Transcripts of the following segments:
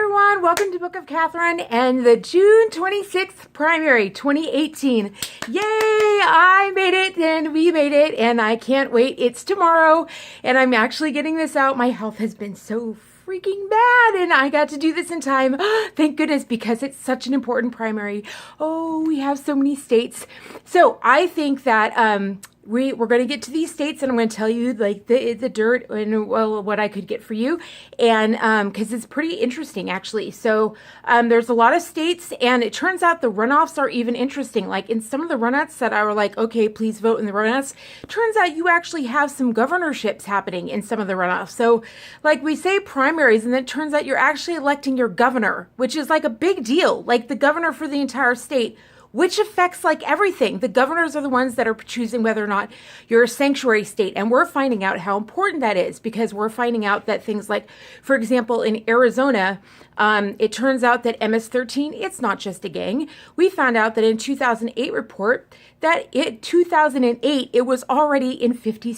everyone, welcome to Book of Katherine and the June 26th primary 2018. Yay, I made it and we made it and I can't wait. It's tomorrow and I'm actually getting this out. My health has been so freaking bad and I got to do this in time. Thank goodness, because it's such an important primary. Oh, we have so many states. So I think that we're going to get to these states and I'm going to tell you like the dirt and what I could get for you, and because it's pretty interesting actually. So there's a lot of states and it turns out the runoffs are even interesting. Like in some of the runouts that I were like, okay, please vote in the runoffs, turns out you actually have some governorships happening in some of the runoffs. So like we say primaries and then it turns out you're actually electing your governor, which is like a big deal, like the governor for the entire state, which affects like everything. The governors are the ones that are choosing whether or not you're a sanctuary state. And we're finding out how important that is because we're finding out that things like, for example, in Arizona, it turns out that MS-13, it's not just a gang. We found out that in 2008 report that in 2008, it was already in 42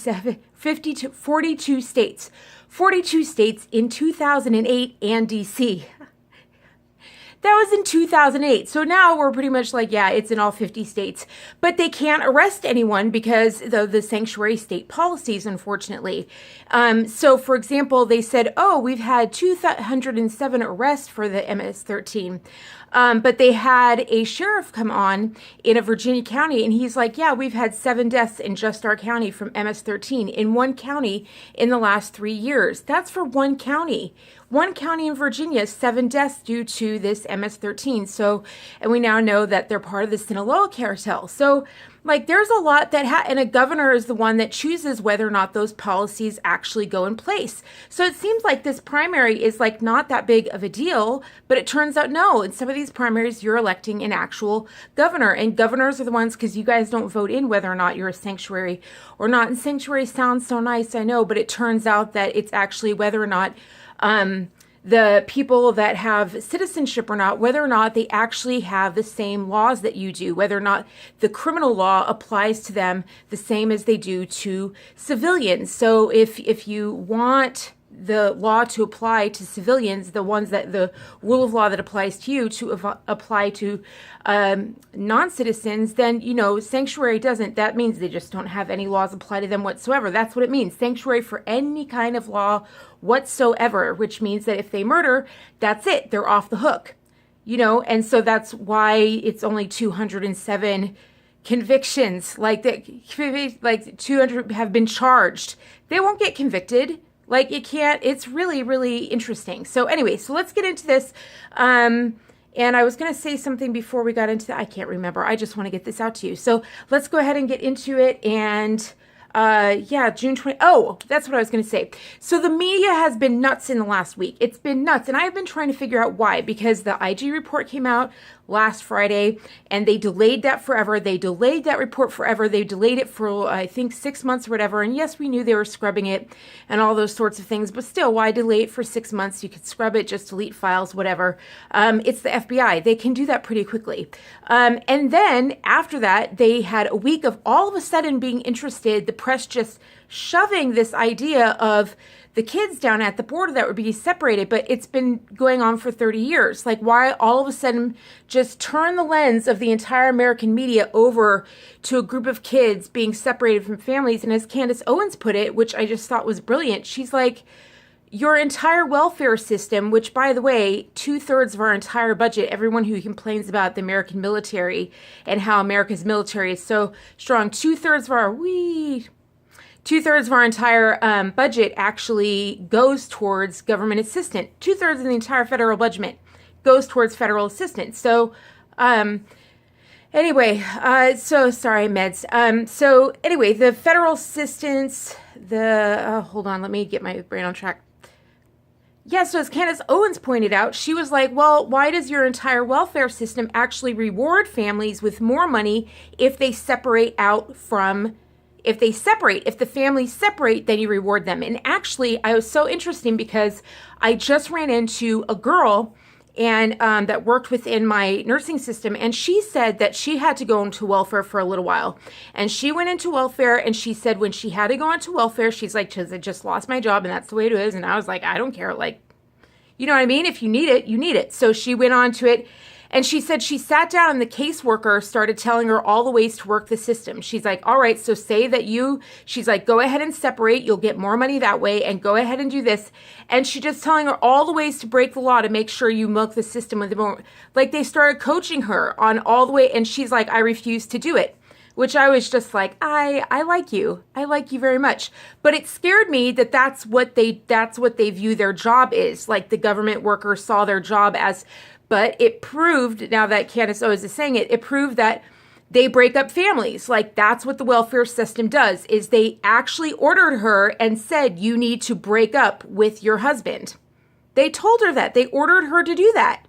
states. 42 states in 2008 and DC. That was in 2008. So now we're pretty much like, yeah, it's in all 50 states. But they can't arrest anyone because of the sanctuary state policies, unfortunately. So, for example, they said, oh, we've had 207 arrests for the MS-13. But they had a sheriff come on in a Virginia county, and he's like, yeah, we've had 7 deaths in just our county from MS-13 in one county in the last 3 years. That's for one county. One county in Virginia, 7 deaths due to this MS-13. So, and we now know that they're part of the Sinaloa cartel. So, like, there's a lot that, and a governor is the one that chooses whether or not those policies actually go in place. So it seems like this primary is like not that big of a deal, but it turns out no. In some of these primaries, you're electing an actual governor, and governors are the ones, because you guys don't vote in whether or not you're a sanctuary or not. And sanctuary sounds so nice, I know, but it turns out that it's actually whether or not the people that have citizenship or not, whether or not they actually have the same laws that you do, whether or not the criminal law applies to them the same as they do to civilians. So if you want the law to apply to civilians, the ones that the rule of law that applies to you to apply to non-citizens, then, you know, sanctuary doesn't. That means they just don't have any laws apply to them whatsoever. That's what it means. Sanctuary for any kind of law whatsoever, which means that if they murder, that's it. They're off the hook, you know, and so that's why it's only 207 convictions. Like 200 have been charged. They won't get convicted. Like it can't, it's really, really interesting. So anyway, so let's get into this. And I was going to say something before we got into that. I can't remember. I just want to get this out to you. So let's go ahead and get into it. And yeah, June 20. Oh, that's what I was going to say. So the media has been nuts in the last week. It's been nuts. And I've been trying to figure out why, because the IG report came out last Friday and they delayed that forever. They delayed that report forever. They delayed it for, I think, 6 months or whatever. And yes, we knew they were scrubbing it and all those sorts of things, but still, why delay it for 6 months? You could scrub it, just delete files, whatever. It's the FBI. They can do that pretty quickly. And then after that, they had a week of all of a sudden being interested, the press just shoving this idea of the kids down at the border that would be separated, but it's been going on for 30 years. Like, why all of a sudden just turn the lens of the entire American media over to a group of kids being separated from families? And as Candace Owens put it, which I just thought was brilliant, she's like, your entire welfare system, which, by the way, 2/3 of our entire budget, everyone who complains about the American military and how America's military is so strong, 2/3 of our, 2/3 of our entire budget actually goes towards government assistance. 2/3 of the entire federal budget goes towards federal assistance. So, anyway, so sorry, meds. So anyway, the federal assistance, hold on, let me get my brain on track. Yeah, so as Candace Owens pointed out, she was like, well, why does your entire welfare system actually reward families with more money if they separate out from if the families separate, then you reward them. And actually, I was so interesting because I just ran into a girl and that worked within my nursing system, and she said that she had to go into welfare for a little while. And she went into welfare, and she said when she had to go into welfare, she's like, I just lost my job, and that's the way it is. And I was like, I don't care. Like, You know what I mean? If you need it, you need it. So she went on to it. And she said she sat down and the caseworker started telling her all the ways to work the system. She's like, all right, so say that she's like, go ahead and separate. You'll get more money that way and go ahead and do this. And she just telling her all the ways to break the law to make sure you milk the system with more. Like they started coaching her on all the way. And she's like, I refuse to do it. Which I was just like, I like you. I like you very much. But it scared me that that's what they view their job is. Like the government workers saw their job as. But it proved, now that Candace Owens is saying it, it proved that they break up families. Like that's what the welfare system does, is they actually ordered her and said, you need to break up with your husband. They told her that. They ordered her to do that.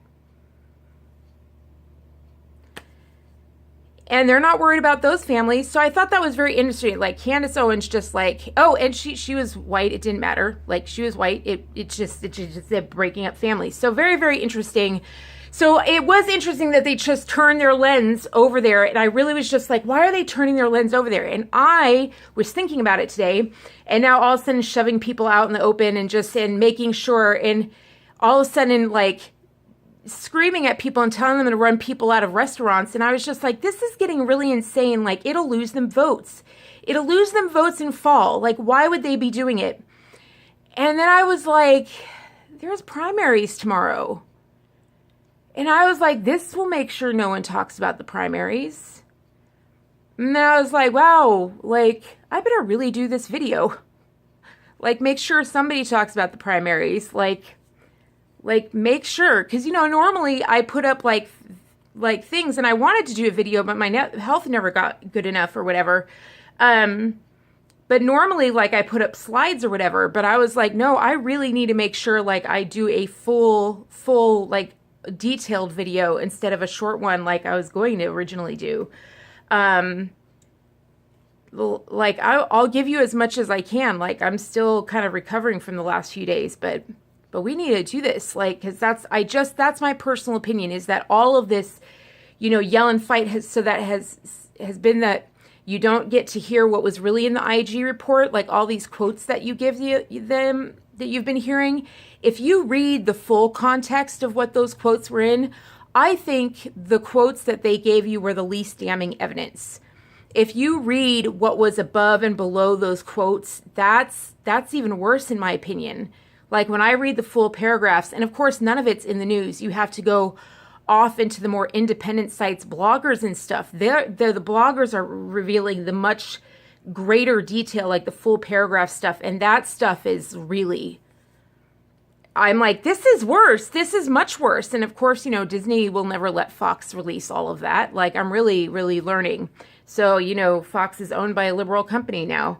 And they're not worried about those families. So I thought that was very interesting. Like Candace Owens just like, oh, and she was white. It didn't matter. Like she was white. It just said breaking up families. So very, very interesting. So it was interesting that they just turned their lens over there. And I really was just like, why are they turning their lens over there? And I was thinking about it today. And now all of a sudden shoving people out in the open and making sure. And all of a sudden like screaming at people and telling them to run people out of restaurants. And I was just like, this is getting really insane. Like it'll lose them votes. It'll lose them votes in fall. Like why would they be doing it? And then I was like, there's primaries tomorrow. And I was like, this will make sure no one talks about the primaries. And then I was like, wow, like, I better really do this video. Like, make sure somebody talks about the primaries. Like make sure. Because, normally I put up, like things. And I wanted to do a video, but my health never got good enough or whatever. But normally, like, I put up slides or whatever. But I was like, no, I really need to make sure, like, I do a full, like, detailed video instead of a short one like I was going to originally do. Like I'll give you as much as I can. Like I'm still kind of recovering from the last few days, but we need to do this, like, because that's my personal opinion, is that all of this, yell and fight has been that you don't get to hear what was really in the IG report, like all these quotes that you give them that you've been hearing. If you read the full context of what those quotes were in, I think the quotes that they gave you were the least damning evidence. If you read what was above and below those quotes, that's even worse in my opinion. Like when I read the full paragraphs, and of course none of it's in the news, you have to go off into the more independent sites, bloggers and stuff. The bloggers are revealing the much greater detail, like the full paragraph stuff, and that stuff is really, I'm like, this is worse. This is much worse. And of course, Disney will never let Fox release all of that. Like I'm really, really learning. So, Fox is owned by a liberal company now.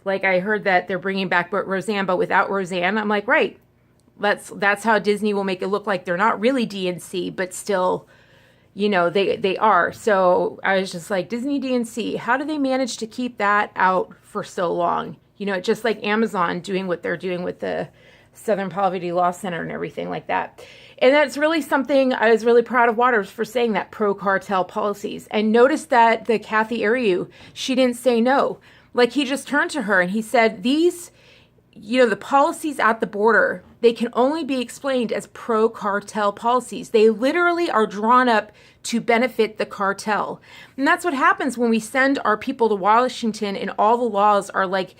Like I heard that they're bringing back Roseanne, but without Roseanne. I'm like, right. That's how Disney will make it look like they're not really DNC, but still, they are. So I was just like, Disney DNC, how do they manage to keep that out for so long? Just like Amazon doing what they're doing with the Southern Poverty Law Center and everything like that. And that's really something I was really proud of Waters for saying, that pro-cartel policies. And notice that the Kathy Ariu, she didn't say no. Like he just turned to her and he said, these, the policies at the border, they can only be explained as pro-cartel policies. They literally are drawn up to benefit the cartel. And that's what happens when we send our people to Washington and all the laws are like,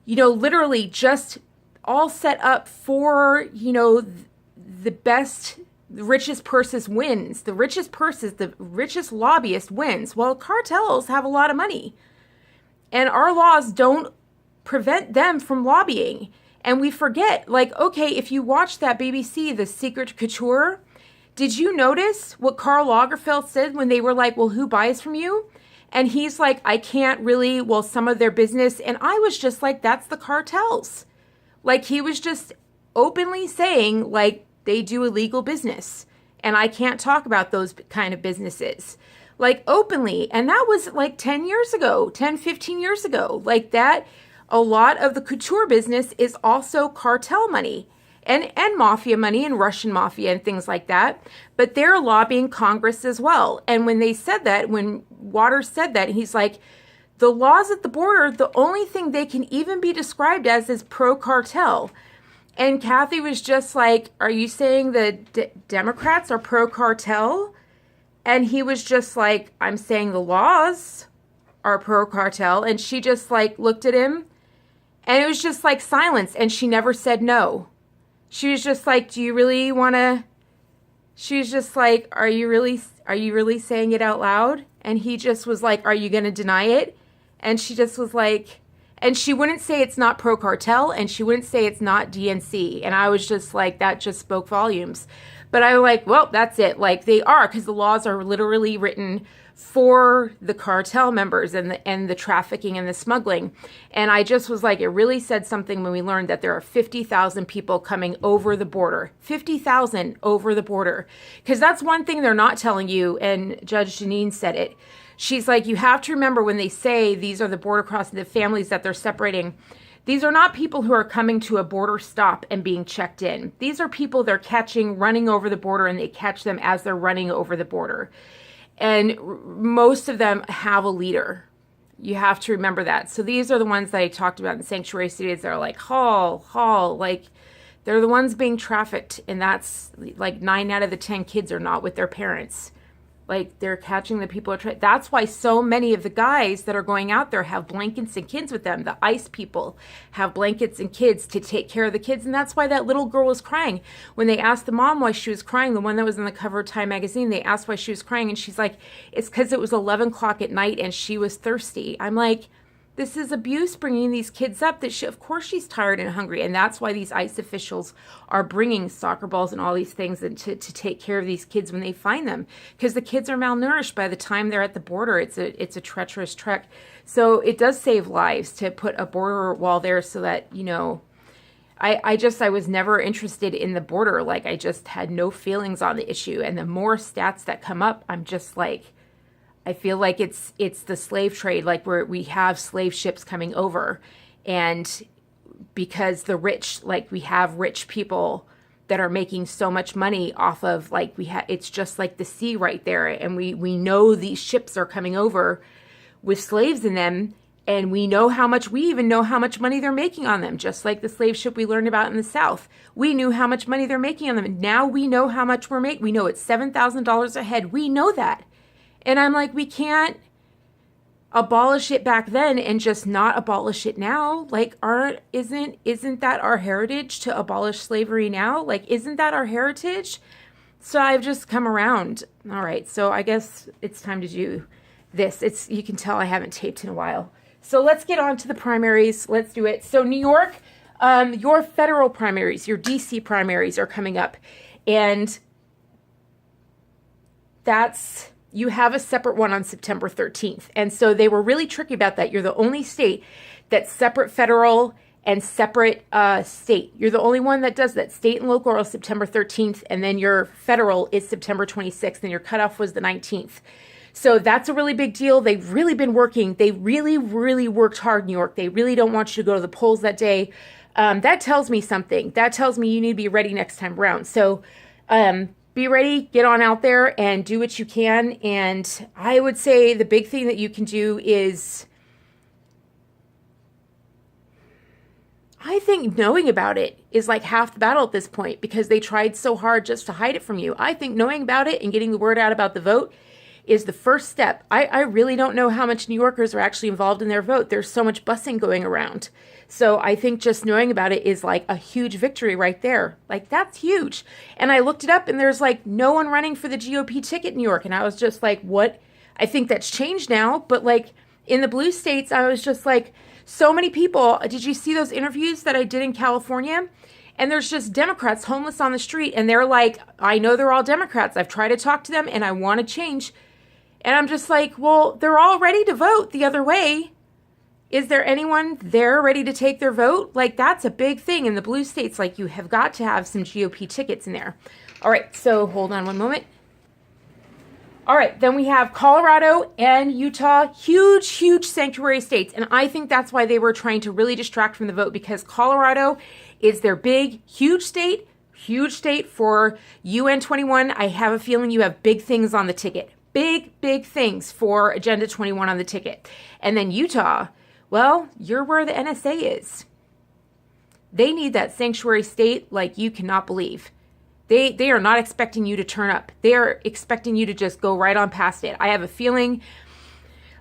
literally just all set up for, the best, the richest purses wins. The richest lobbyist wins. Well, cartels have a lot of money. And our laws don't prevent them from lobbying. And we forget, like, okay, if you watch that BBC, The Secret Couture, did you notice what Karl Lagerfeld said when they were like, well, who buys from you? And he's like, I can't really, well, some of their business. And I was just like, that's the cartels. Like he was just openly saying like they do illegal business and I can't talk about those kind of businesses, like openly. And that was like 10 years ago, 10, 15 years ago, like that. A lot of the couture business is also cartel money and mafia money and Russian mafia and things like that. But they're lobbying Congress as well. And when they said that, when Waters said that, he's like, the laws at the border, the only thing they can even be described as is pro-cartel. And Kathy was just like, are you saying the Democrats are pro-cartel? And he was just like, I'm saying the laws are pro-cartel. And she just like looked at him, and it was just like silence. And she never said no. She was just like, do you really want to? She was just like, are you really saying it out loud? And he just was like, are you going to deny it? And she just was like, and she wouldn't say it's not pro-cartel, and she wouldn't say it's not DNC. And I was just like, that just spoke volumes. But I was like, well, that's it. Like, they are, because the laws are literally written for the cartel members and the trafficking and the smuggling. And I just was like, it really said something when we learned that there are 50,000 people coming over the border. 50,000 over the border. Because that's one thing they're not telling you, and Judge Janine said it. She's like, you have to remember when they say these are the border crossing, the families that they're separating, these are not people who are coming to a border stop and being checked in. These are people they're catching running over the border, and they catch them as they're running over the border. And most of them have a leader. You have to remember that. So these are the ones that I talked about in sanctuary cities that are like, haul, like they're the ones being trafficked. And that's like 9 out of the 10 kids are not with their parents. Like, they're catching the people. That's why so many of the guys that are going out there have blankets and kids with them. The ICE people have blankets and kids to take care of the kids. And that's why that little girl was crying. When they asked the mom why she was crying, the one that was on the cover of Time magazine, they asked why she was crying. And she's like, it's because it was 11 o'clock at night and she was thirsty. I'm like, this is abuse, bringing these kids up. That of course she's tired and hungry. And that's why these ICE officials are bringing soccer balls and all these things to take care of these kids when they find them. Because the kids are malnourished by the time they're at the border. It's a treacherous trek. So it does save lives to put a border wall there so that, you know, I was never interested in the border. Like, I just had no feelings on the issue. And the more stats that come up, I'm just like, I feel like it's the slave trade, like where we have slave ships coming over, and because the rich, like we have rich people that are making so much money off of, like it's just like the sea right there, and we know these ships are coming over with slaves in them, and we even know how much money they're making on them, just like the slave ship we learned about in the South. We knew how much money they're making on them. Now we know how much we're making. We know it's $7,000 a head. We know that. And I'm like, we can't abolish it back then and just not abolish it now. Like, isn't that our heritage to abolish slavery now? Like, isn't that our heritage? So I've just come around. All right, so I guess it's time to do this. You can tell I haven't taped in a while. So let's get on to the primaries. Let's do it. So New York, your federal primaries, your DC primaries are coming up. And you have a separate one on September 13th. And so they were really tricky about that. You're the only state that's separate federal and separate state. You're the only one that does that. State and local are September 13th, and then your federal is September 26th, and your cutoff was the 19th. So that's a really big deal. They've really been working. They really, really worked hard, New York. They really don't want you to go to the polls that day. That tells me something. That tells me you need to be ready next time around. So, be ready, get on out there and do what you can. And I would say the big thing that you can do is, I think knowing about it is like half the battle at this point, because they tried so hard just to hide it from you. I think knowing about it and getting the word out about the vote is the first step. I really don't know how much New Yorkers are actually involved in their vote. There's so much busing going around. So I think just knowing about it is like a huge victory right there. Like, that's huge. And I looked it up, and there's like no one running for the GOP ticket in New York. And I was just like, what? I think that's changed now. But like in the blue states, I was just like, so many people. Did you see those interviews that I did in California? And there's just Democrats homeless on the street. And they're like, I know they're all Democrats. I've tried to talk to them and I want to change. And I'm just like, well, they're all ready to vote the other way. Is there anyone there ready to take their vote? Like, that's a big thing in the blue states. Like, you have got to have some GOP tickets in there. All right, so hold on one moment. All right, then we have Colorado and Utah, huge, huge sanctuary states. And I think that's why they were trying to really distract from the vote, because Colorado is their big, huge state for UN 21. I have a feeling you have big things on the ticket. Big, big things for Agenda 21 on the ticket. And then Utah, well, you're where the NSA is. They need that sanctuary state like you cannot believe. They are not expecting you to turn up. They are expecting you to just go right on past it. I have a feeling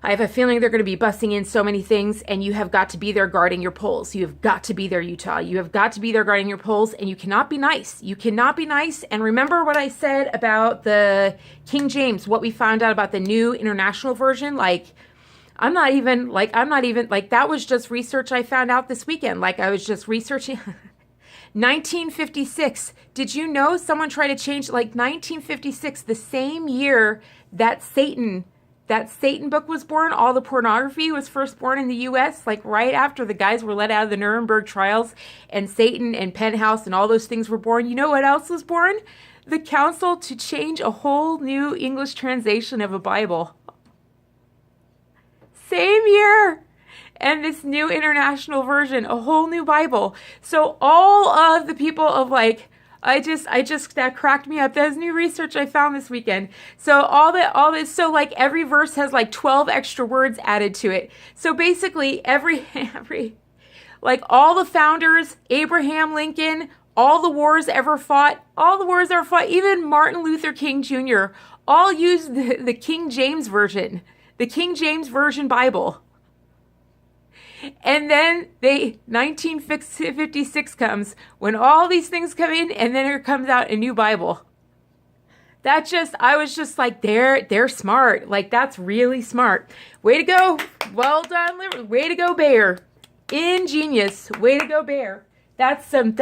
they're going to be busting in so many things, and you have got to be there guarding your polls. You have got to be there, Utah. You have got to be there guarding your polls, and you cannot be nice. You cannot be nice. And remember what I said about the King James, what we found out about the New International Version? I'm not even, that was just research I found out this weekend. Like, I was just researching. 1956. Did you know someone tried to change, 1956, the same year that Satan book was born, all the pornography was first born in the U.S., right after the guys were let out of the Nuremberg trials and Satan and Penthouse and all those things were born. You know what else was born? The council to change a whole new English translation of a Bible. Same year. And this new international version, a whole new Bible. So all of the people of that cracked me up. That's new research I found this weekend. So so every verse has 12 extra words added to it. So basically every all the founders, Abraham Lincoln, all the wars ever fought, even Martin Luther King Jr., all used the King James Version, the King James Version Bible. And then 1956 comes when all these things come in, and then there comes out a new Bible. I was just like, they're smart. That's really smart. Way to go. Well done. Way to go, Bear. Ingenious. Way to go, Bear. That's some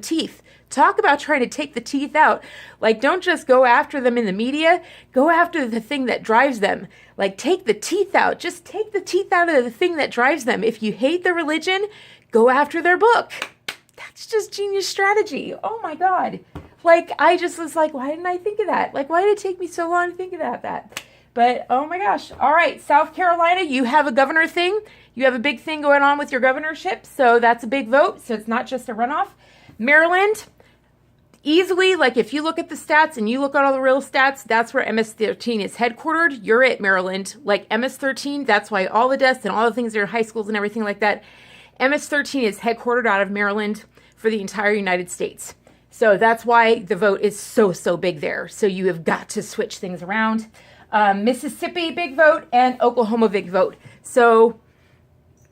teeth. Talk about trying to take the teeth out. Don't just go after them in the media. Go after the thing that drives them. Take the teeth out. Just take the teeth out of the thing that drives them. If you hate the religion, go after their book. That's just genius strategy. Oh my God. I just was like, why didn't I think of that? Why did it take me so long to think about that? But, oh my gosh. All right, South Carolina, you have a governor thing. You have a big thing going on with your governorship. So that's a big vote. So it's not just a runoff. Maryland, easily, if you look at the stats and you look at all the real stats, that's where MS-13 is headquartered. You're at Maryland. MS-13, that's why all the deaths and all the things that are in high schools and everything like that. MS-13 is headquartered out of Maryland for the entire United States. So that's why the vote is so big there. So you have got to switch things around. Mississippi, big vote, and Oklahoma, big vote. So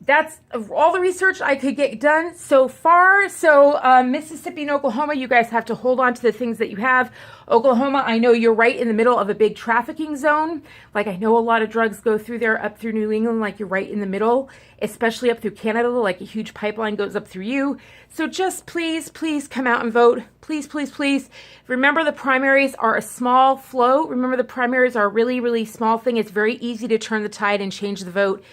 that's all the research I could get done so far. So Mississippi and Oklahoma, you guys have to hold on to the things that you have. Oklahoma, I know you're right in the middle of a big trafficking zone. I know a lot of drugs go through there up through New England, you're right in the middle, especially up through Canada, a huge pipeline goes up through you. So just please come out and vote. Please. Remember, the primaries are a small flow. Remember, the primaries are a really small thing. It's very easy to turn the tide and change the vote.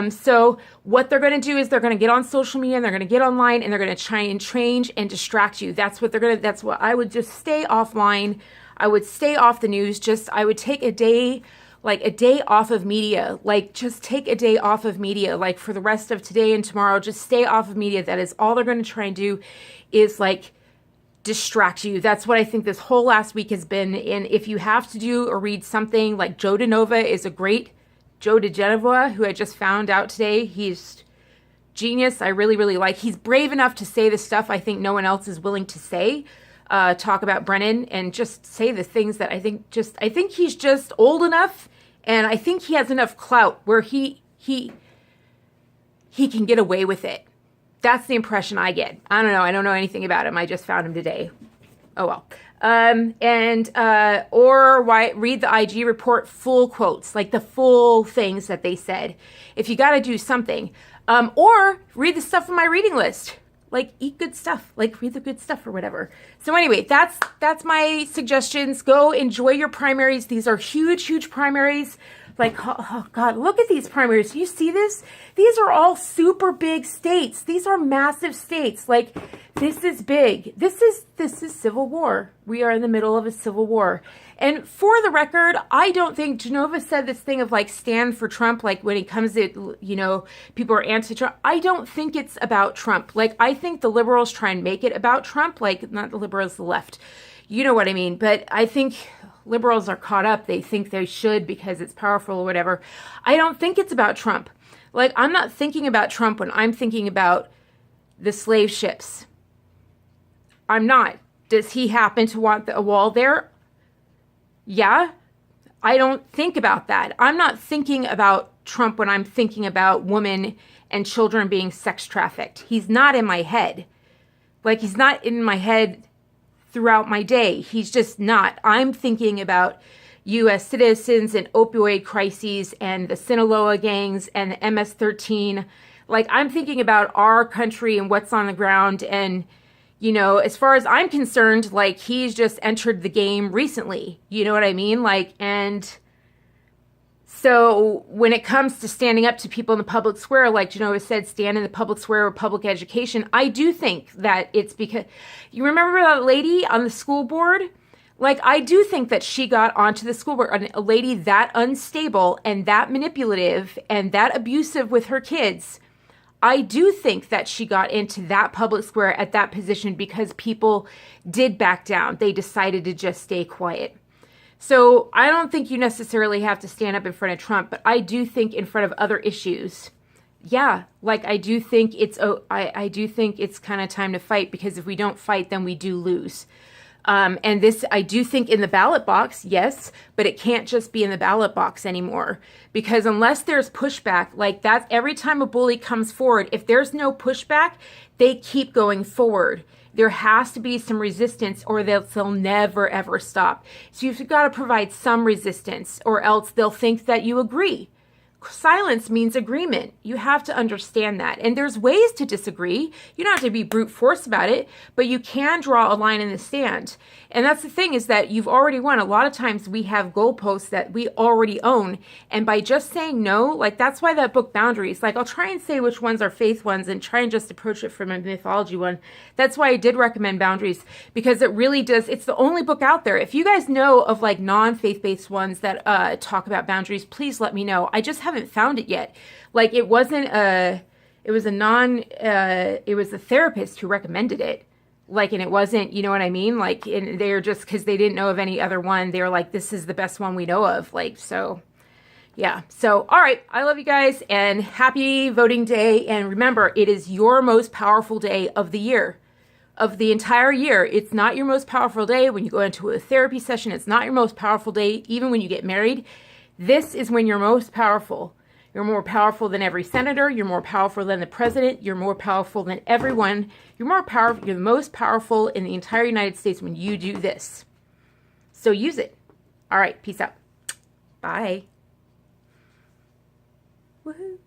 So what they're going to do is they're going to get on social media and they're going to get online and they're going to try and change and distract you. That's what I would just stay offline. I would stay off the news. I would take a day off of media, just take a day off of media, for the rest of today and tomorrow, just stay off of media. That is all they're going to try and do is distract you. That's what I think this whole last week has been. And if you have to do or read something Joe DeNova is a great Joe DeGenova, who I just found out today, he's genius. I really like. He's brave enough to say the stuff I think no one else is willing to say. Talk about Brennan and just say the things that I think he's just old enough, and I think he has enough clout where he can get away with it. That's the impression I get. I don't know. I don't know anything about him. I just found him today. Oh well. Or read the IG report, full quotes, the full things that they said. If you got to do something, or read the stuff on my reading list, eat good stuff, read the good stuff or whatever. So anyway, that's my suggestions. Go enjoy your primaries. These are huge primaries. Oh God, look at these primaries. Do you see this? These are all super big states. These are massive states. This is big. This is civil war. We are in the middle of a civil war. And for the record, I don't think Genova said this thing of stand for Trump, when it comes to, people are anti-Trump. I don't think it's about Trump. I think the liberals try and make it about Trump, not the liberals, the left. You know what I mean? But I think liberals are caught up. They think they should because it's powerful or whatever. I don't think it's about Trump. I'm not thinking about Trump when I'm thinking about the slave ships. I'm not. Does he happen to want a wall there? Yeah. I don't think about that. I'm not thinking about Trump when I'm thinking about women and children being sex trafficked. He's not in my head. Like, he's not in my head throughout my day. He's just not. I'm thinking about U.S. citizens and opioid crises and the Sinaloa gangs and the MS-13. Like, I'm thinking about our country and what's on the ground. And, you know, as far as I'm concerned, like, he's just entered the game recently. You know what I mean? Like, and so when it comes to standing up to people in the public square, like Genova said, stand in the public square or public education, I do think that it's because, you remember that lady on the school board? Like, I do think that she got onto the school board, a lady that unstable and that manipulative and that abusive with her kids. I do think that she got into that public square at that position because people did back down. They decided to just stay quiet. So I don't think you necessarily have to stand up in front of Trump, but I do think in front of other issues, yeah, like I do think it's kind of time to fight, because if we don't fight, then we do lose. And this, I do think in the ballot box, yes, but it can't just be in the ballot box anymore, because unless there's pushback, like that's every time a bully comes forward, if there's no pushback, they keep going forward. There has to be some resistance or they'll never, ever stop. So you've got to provide some resistance or else they'll think that you agree. Silence means agreement. You have to understand that. And there's ways to disagree. You don't have to be brute force about it, but you can draw a line in the sand. And that's the thing, is that you've already won. A lot of times we have goalposts that we already own. And by just saying no, like that's why that book Boundaries, like I'll try and say which ones are faith ones and try and just approach it from a mythology one. That's why I did recommend Boundaries, because it really does. It's the only book out there. If you guys know of like non-faith-based ones that talk about boundaries, please let me know. I just haven't found it yet. Like it was a therapist who recommended it. Like, and it wasn't, you know what I mean? Like, and they're just, because they didn't know of any other one, they were like, this is the best one we know of. Like, so yeah. So, all right. I love you guys and happy voting day. And remember, it is your most powerful day of the year, of the entire year. It's not your most powerful day when you go into a therapy session. It's not your most powerful day, even when you get married. This is when you're most powerful. You're more powerful than every senator. You're more powerful than the president. You're more powerful than everyone. You're more powerful. You're the most powerful in the entire United States when you do this. So use it. All right. Peace out. Bye. Woohoo.